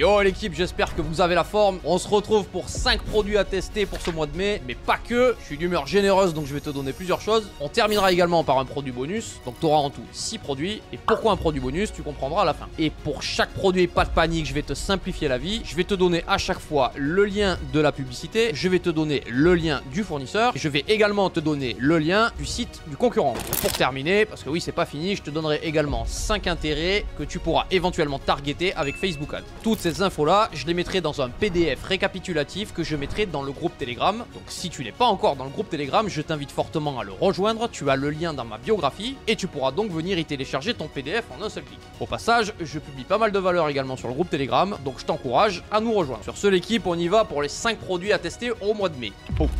Yo l'équipe, j'espère que vous avez la forme. On se retrouve pour 5 produits à tester pour ce mois de mai, mais pas que. Je suis d'humeur généreuse donc je vais te donner plusieurs choses. On terminera également par un produit bonus, donc tu auras en tout 6 produits. Et pourquoi un produit bonus, tu comprendras à la fin. Et pour chaque produit, pas de panique, je vais te simplifier la vie. Je vais te donner à chaque fois le lien de la publicité, je vais te donner le lien du fournisseur, je vais également te donner le lien du site du concurrent. Et pour terminer, parce que oui c'est pas fini, je te donnerai également 5 intérêts que tu pourras éventuellement targeter avec Facebook Ads. Toutes ces infos là, je les mettrai dans un PDF récapitulatif que je mettrai dans le groupe Telegram. Donc si tu n'es pas encore dans le groupe Telegram, je t'invite fortement à le rejoindre, tu as le lien dans ma biographie et tu pourras donc venir y télécharger ton PDF en un seul clic. Au passage, je publie pas mal de valeurs également sur le groupe Telegram, donc je t'encourage à nous rejoindre. Sur ce l'équipe, on y va pour les 5 produits à tester au mois de mai. Boum.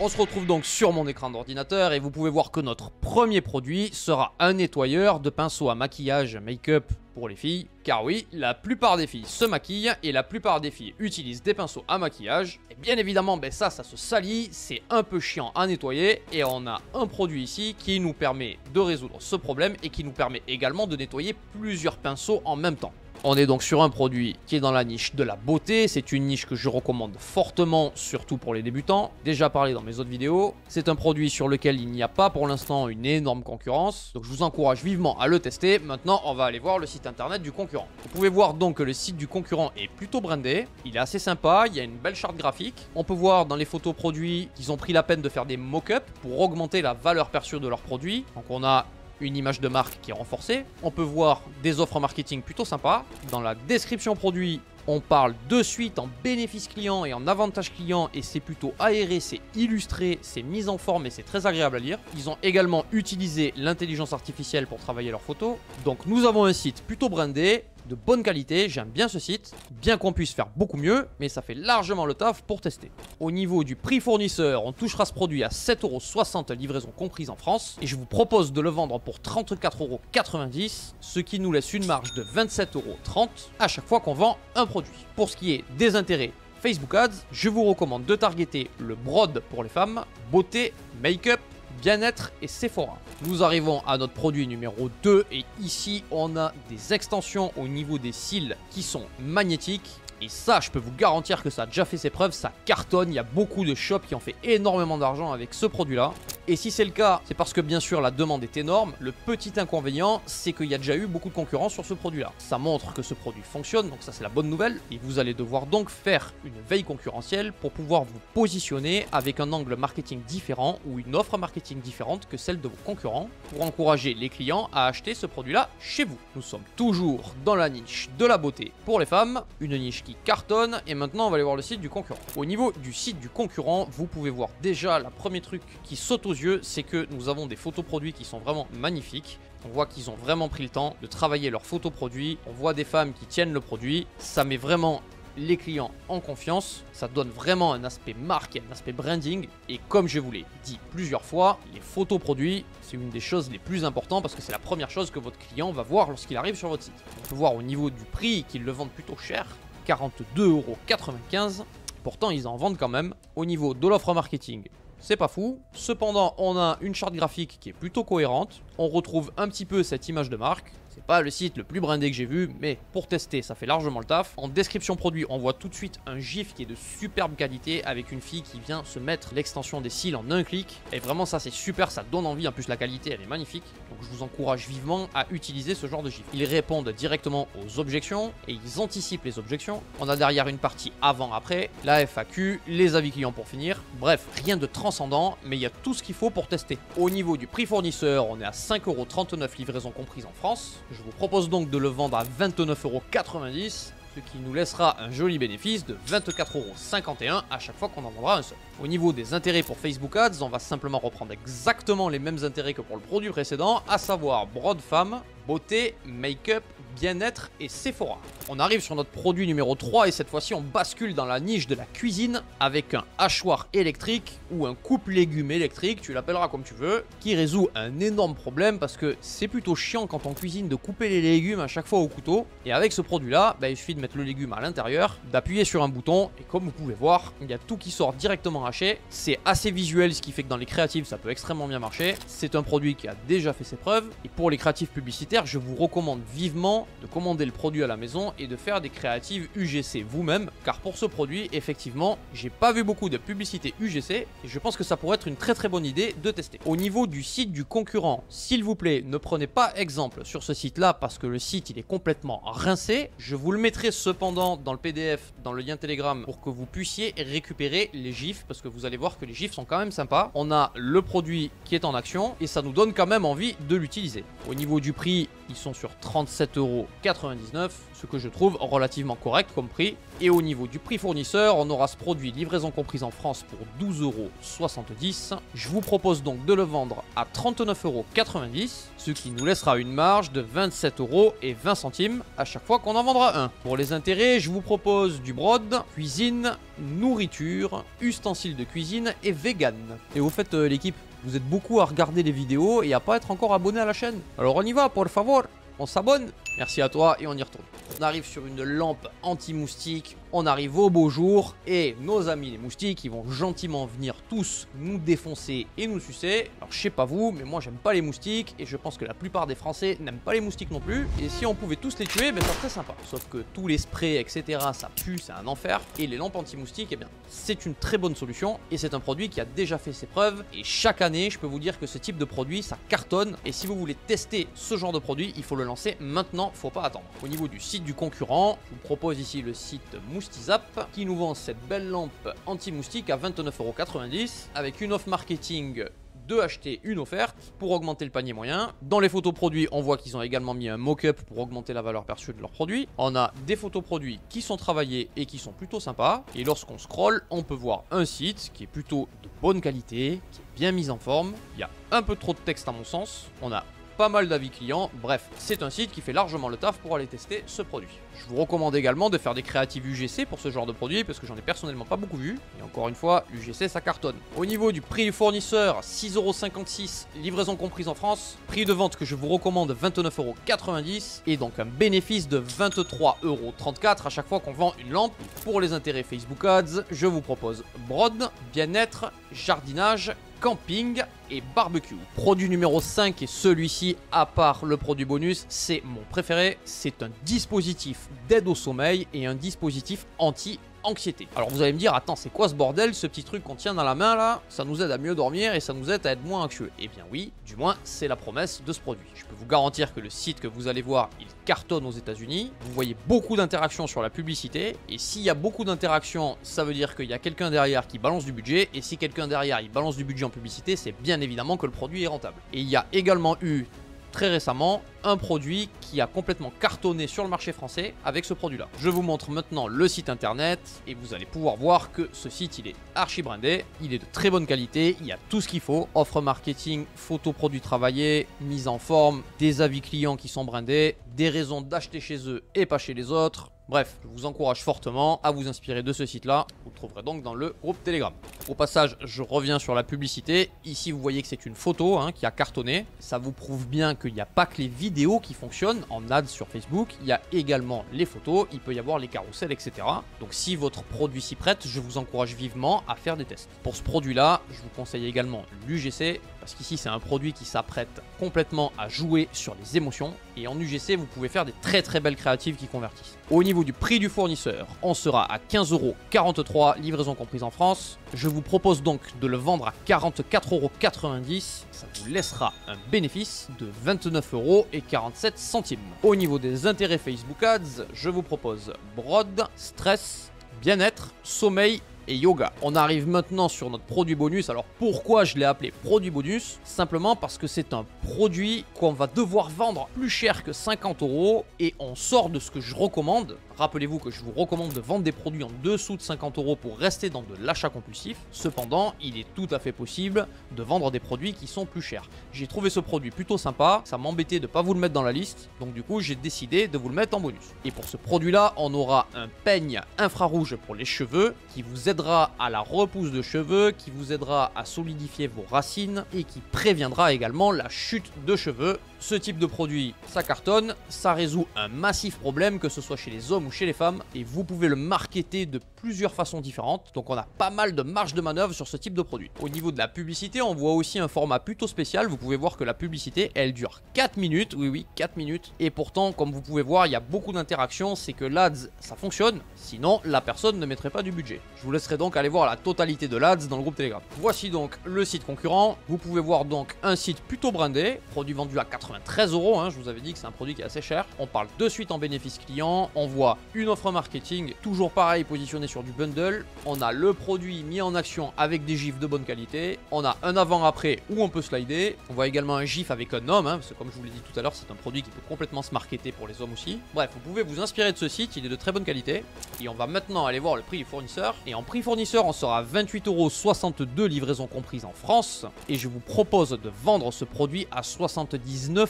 On se retrouve donc sur mon écran d'ordinateur et vous pouvez voir que notre premier produit sera un nettoyeur de pinceau à maquillage make-up pour les filles. Car oui, la plupart des filles se maquillent et la plupart des filles utilisent des pinceaux à maquillage. Et bien évidemment, ça se salit, c'est un peu chiant à nettoyer. Et on a un produit ici qui nous permet de résoudre ce problème et qui nous permet également de nettoyer plusieurs pinceaux en même temps. On est donc sur un produit qui est dans la niche de la beauté. C'est une niche que je recommande fortement, surtout pour les débutants. Déjà parlé dans mes autres vidéos. C'est un produit sur lequel il n'y a pas pour l'instant une énorme concurrence. Donc je vous encourage vivement à le tester. Maintenant, on va aller voir le site internet du concurrent. Vous pouvez voir donc que le site du concurrent est plutôt brandé. Il est assez sympa, il y a une belle charte graphique. On peut voir dans les photos produits qu'ils ont pris la peine de faire des mock-ups pour augmenter la valeur perçue de leurs produits. Donc on a une image de marque qui est renforcée. On peut voir des offres marketing plutôt sympas. Dans la description produit, on parle de suite en bénéfice client et en avantage client et c'est plutôt aéré, c'est illustré, c'est mis en forme et c'est très agréable à lire. Ils ont également utilisé l'intelligence artificielle pour travailler leurs photos. Donc nous avons un site plutôt brandé, de bonne qualité, j'aime bien ce site, bien qu'on puisse faire beaucoup mieux, mais ça fait largement le taf pour tester. Au niveau du prix fournisseur, on touchera ce produit à 7,60 € livraison comprise en France, et je vous propose de le vendre pour 34,90 €, ce qui nous laisse une marge de 27,30 € à chaque fois qu'on vend un produit. Pour ce qui est des intérêts Facebook Ads, je vous recommande de targeter le Brod pour les femmes, beauté, make-up, bien-être et Sephora. Nous arrivons à notre produit numéro 2 et ici on a des extensions au niveau des cils qui sont magnétiques. Et ça, je peux vous garantir que ça a déjà fait ses preuves, ça cartonne, il y a beaucoup de shops qui ont fait énormément d'argent avec ce produit-là. Et si c'est le cas, c'est parce que bien sûr la demande est énorme. Le petit inconvénient, c'est qu'il y a déjà eu beaucoup de concurrence sur ce produit-là. Ça montre que ce produit fonctionne, donc ça c'est la bonne nouvelle. Et vous allez devoir donc faire une veille concurrentielle pour pouvoir vous positionner avec un angle marketing différent ou une offre marketing différente que celle de vos concurrents pour encourager les clients à acheter ce produit-là chez vous. Nous sommes toujours dans la niche de la beauté pour les femmes, une niche qui cartonne et maintenant on va aller voir le site du concurrent. Au niveau du site du concurrent, vous pouvez voir déjà le premier truc qui saute aux yeux, c'est que nous avons des photos produits qui sont vraiment magnifiques. On voit qu'ils ont vraiment pris le temps de travailler leurs photos produits. On voit des femmes qui tiennent le produit. Ça met vraiment les clients en confiance. Ça donne vraiment un aspect marque et un aspect branding. Et comme je vous l'ai dit plusieurs fois, les photos produits, c'est une des choses les plus importantes parce que c'est la première chose que votre client va voir lorsqu'il arrive sur votre site. On peut voir au niveau du prix qu'ils le vendent plutôt cher, 42,95 €. Pourtant, ils en vendent quand même. Au niveau de l'offre marketing, c'est pas fou. Cependant, on a une charte graphique qui est plutôt cohérente. On retrouve un petit peu cette image de marque. C'est pas le site le plus brandé que j'ai vu, mais pour tester, ça fait largement le taf. En description produit, on voit tout de suite un gif qui est de superbe qualité avec une fille qui vient se mettre l'extension des cils en un clic. Et vraiment, ça c'est super, ça donne envie. En plus, la qualité, elle est magnifique. Donc, je vous encourage vivement à utiliser ce genre de gif. Ils répondent directement aux objections et ils anticipent les objections. On a derrière une partie avant-après, la FAQ, les avis clients pour finir. Bref, rien de transcendant, mais il y a tout ce qu'il faut pour tester. Au niveau du prix fournisseur, on est à 5,39 € livraison comprise en France. Je vous propose donc de le vendre à 29,90 €, ce qui nous laissera un joli bénéfice de 24,51 € à chaque fois qu'on en vendra un seul. Au niveau des intérêts pour Facebook Ads, on va simplement reprendre exactement les mêmes intérêts que pour le produit précédent, à savoir Brod Femme, beauté, make-up, bien-être et Sephora. On arrive sur notre produit numéro 3 et cette fois-ci on bascule dans la niche de la cuisine avec un hachoir électrique ou un coupe légumes électrique, tu l'appelleras comme tu veux, qui résout un énorme problème parce que c'est plutôt chiant quand on cuisine de couper les légumes à chaque fois au couteau. Et avec ce produit-là, il suffit de mettre le légume à l'intérieur, d'appuyer sur un bouton et comme vous pouvez voir, il y a tout qui sort directement haché. C'est assez visuel, ce qui fait que dans les créatives ça peut extrêmement bien marcher. C'est un produit qui a déjà fait ses preuves et pour les créatifs publicitaires, publicitaire, je vous recommande vivement de commander le produit à la maison et de faire des créatives UGC vous-même, car pour ce produit, effectivement, j'ai pas vu beaucoup de publicité UGC et je pense que ça pourrait être une très bonne idée de tester. Au niveau du site du concurrent, s'il vous plaît, ne prenez pas exemple sur ce site-là parce que le site il est complètement rincé. Je vous le mettrai cependant dans le PDF, dans le lien Telegram pour que vous puissiez récupérer les gifs parce que vous allez voir que les gifs sont quand même sympas. On a le produit qui est en action et ça nous donne quand même envie de l'utiliser. Au niveau du prix, ils sont sur 37,99 €, ce que je trouve relativement correct comme prix. Et au niveau du prix fournisseur, on aura ce produit livraison comprise en France pour 12,70 €. Je vous propose donc de le vendre à 39,90 €, ce qui nous laissera une marge de 27,20 € à chaque fois qu'on en vendra un. Pour les intérêts, je vous propose du brod, cuisine, nourriture, ustensiles de cuisine et vegan. Et au fait, l'équipe, vous êtes beaucoup à regarder les vidéos et à pas être encore abonné à la chaîne. Alors on y va, por favor, on s'abonne. Merci à toi et on y retourne. On arrive sur une lampe anti-moustique, on arrive au beau jour et nos amis les moustiques, ils vont gentiment venir tous nous défoncer et nous sucer. Alors je sais pas vous, mais moi j'aime pas les moustiques et je pense que la plupart des Français n'aiment pas les moustiques non plus. Et si on pouvait tous les tuer, ben ça serait sympa. Sauf que tous les sprays, etc., ça pue, c'est un enfer. Et les lampes anti-moustiques, eh bien, c'est une très bonne solution et c'est un produit qui a déjà fait ses preuves. Et chaque année, je peux vous dire que ce type de produit, ça cartonne. Et si vous voulez tester ce genre de produit, il faut le lancer maintenant, faut pas attendre. Au niveau du site du concurrent, je vous propose ici le site Moustizap qui nous vend cette belle lampe anti-moustique à 29,90 € avec une offre marketing de acheter une offerte pour augmenter le panier moyen. Dans les photos produits, on voit qu'ils ont également mis un mock-up pour augmenter la valeur perçue de leurs produits. On a des photos produits qui sont travaillées et qui sont plutôt sympas. Et lorsqu'on scrolle, on peut voir un site qui est plutôt de bonne qualité, qui est bien mis en forme. Il y a un peu trop de texte à mon sens. On a pas mal d'avis clients, bref, c'est un site qui fait largement le taf pour aller tester ce produit. Je vous recommande également de faire des créatives UGC pour ce genre de produit parce que j'en ai personnellement pas beaucoup vu. Et encore une fois, l'UGC ça cartonne. Au niveau du prix du fournisseur, 6,56 €, livraison comprise en France. Prix de vente que je vous recommande, 29,90 € et donc un bénéfice de 23,34 € à chaque fois qu'on vend une lampe. Pour les intérêts Facebook Ads, je vous propose brod, bien-être, jardinage, camping et barbecue. Produit numéro 5 et celui-ci, à part le produit bonus, c'est mon préféré. C'est un dispositif d'aide au sommeil et un dispositif anti-anxiété. Alors vous allez me dire, attends, c'est quoi ce bordel, ce petit truc qu'on tient dans la main là? Ça nous aide à mieux dormir et ça nous aide à être moins anxieux. Eh bien oui, du moins c'est la promesse de ce produit. Je peux vous garantir que le site que vous allez voir, il cartonne aux États-Unis. Vous voyez beaucoup d'interactions sur la publicité et s'il y a beaucoup d'interactions, ça veut dire qu'il y a quelqu'un derrière qui balance du budget et si quelqu'un derrière il balance du budget en publicité, c'est bien évidemment que le produit est rentable. Et il y a également eu très récemment un produit qui a complètement cartonné sur le marché français avec ce produit là. Je vous montre maintenant le site internet et vous allez pouvoir voir que ce site il est archi brandé, il est de très bonne qualité, il y a tout ce qu'il faut, offre marketing, photos produits travaillés, mise en forme, des avis clients qui sont brandés, des raisons d'acheter chez eux et pas chez les autres. Bref, je vous encourage fortement à vous inspirer de ce site-là. Vous le trouverez donc dans le groupe Telegram. Au passage, je reviens sur la publicité. Ici, vous voyez que c'est une photo qui a cartonné. Ça vous prouve bien qu'il n'y a pas que les vidéos qui fonctionnent en ads sur Facebook. Il y a également les photos, il peut y avoir les carousels, etc. Donc si votre produit s'y prête, je vous encourage vivement à faire des tests. Pour ce produit-là, je vous conseille également l'UGC. Parce qu'ici, c'est un produit qui s'apprête complètement à jouer sur les émotions. Et en UGC, vous pouvez faire des très belles créatives qui convertissent. Au niveau du prix du fournisseur, on sera à 15,43 €, livraison comprise en France. Je vous propose donc de le vendre à 44,90 €. Ça vous laissera un bénéfice de 29,47 €. Au niveau des intérêts Facebook Ads, je vous propose brod, stress, bien-être, sommeil et yoga. On arrive maintenant sur notre produit bonus. Alors pourquoi je l'ai appelé produit bonus? Simplement parce que c'est un produit qu'on va devoir vendre plus cher que 50 € et on sort de ce que je recommande. Rappelez-vous que je vous recommande de vendre des produits en dessous de 50 € pour rester dans de l'achat compulsif. Cependant, il est tout à fait possible de vendre des produits qui sont plus chers. J'ai trouvé ce produit plutôt sympa, ça m'embêtait de ne pas vous le mettre dans la liste, donc du coup j'ai décidé de vous le mettre en bonus. Et pour ce produit-là, on aura un peigne infrarouge pour les cheveux qui vous aidera à la repousse de cheveux, qui vous aidera à solidifier vos racines et qui préviendra également la chute de cheveux ce type de produit, ça cartonne, ça résout un massif problème, que ce soit chez les hommes ou chez les femmes, et vous pouvez le marketer de plusieurs façons différentes, donc on a pas mal de marge de manœuvre sur ce type de produit. Au niveau de la publicité, on voit aussi un format plutôt spécial, vous pouvez voir que la publicité, elle dure 4 minutes, oui, 4 minutes, et pourtant, comme vous pouvez voir, il y a beaucoup d'interactions, c'est que l'Ads, ça fonctionne, sinon la personne ne mettrait pas du budget. Je vous laisserai donc aller voir la totalité de l'Ads dans le groupe Telegram. Voici donc le site concurrent, vous pouvez voir donc un site plutôt brandé, produit vendu à 93 €, hein, je vous avais dit que c'est un produit qui est assez cher. On parle de suite en bénéfice client, on voit une offre marketing, toujours pareil, positionnée sur du bundle, on a le produit mis en action avec des gifs de bonne qualité, on a un avant-après où on peut slider, on voit également un gif avec un homme, hein, parce que comme je vous l'ai dit tout à l'heure, c'est un produit qui peut complètement se marketer pour les hommes aussi. Bref, vous pouvez vous inspirer de ce site, il est de très bonne qualité, et on va maintenant aller voir le prix du fournisseur, et en prix fournisseur, on sera à 28,62 €, livraison comprise en France, et je vous propose de vendre ce produit à 79,90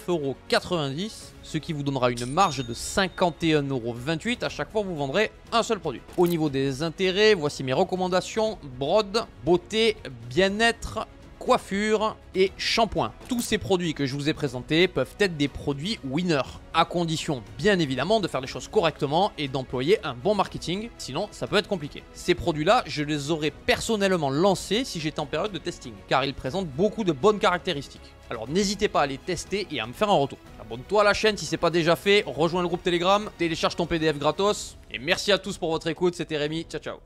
€, ce qui vous donnera une marge de 51,28 € à chaque fois que vous vendrez un seul produit. Au niveau des intérêts, voici mes recommandations: brode, beauté, bien-être, coiffure et shampoing. Tous ces produits que je vous ai présentés peuvent être des produits winners, à condition bien évidemment de faire les choses correctement et d'employer un bon marketing, sinon ça peut être compliqué. Ces produits-là, je les aurais personnellement lancés si j'étais en période de testing, car ils présentent beaucoup de bonnes caractéristiques. Alors n'hésitez pas à les tester et à me faire un retour. Abonne-toi à la chaîne si c'est pas déjà fait, rejoins le groupe Telegram, télécharge ton PDF gratos, et merci à tous pour votre écoute, c'était Rémi, ciao ciao.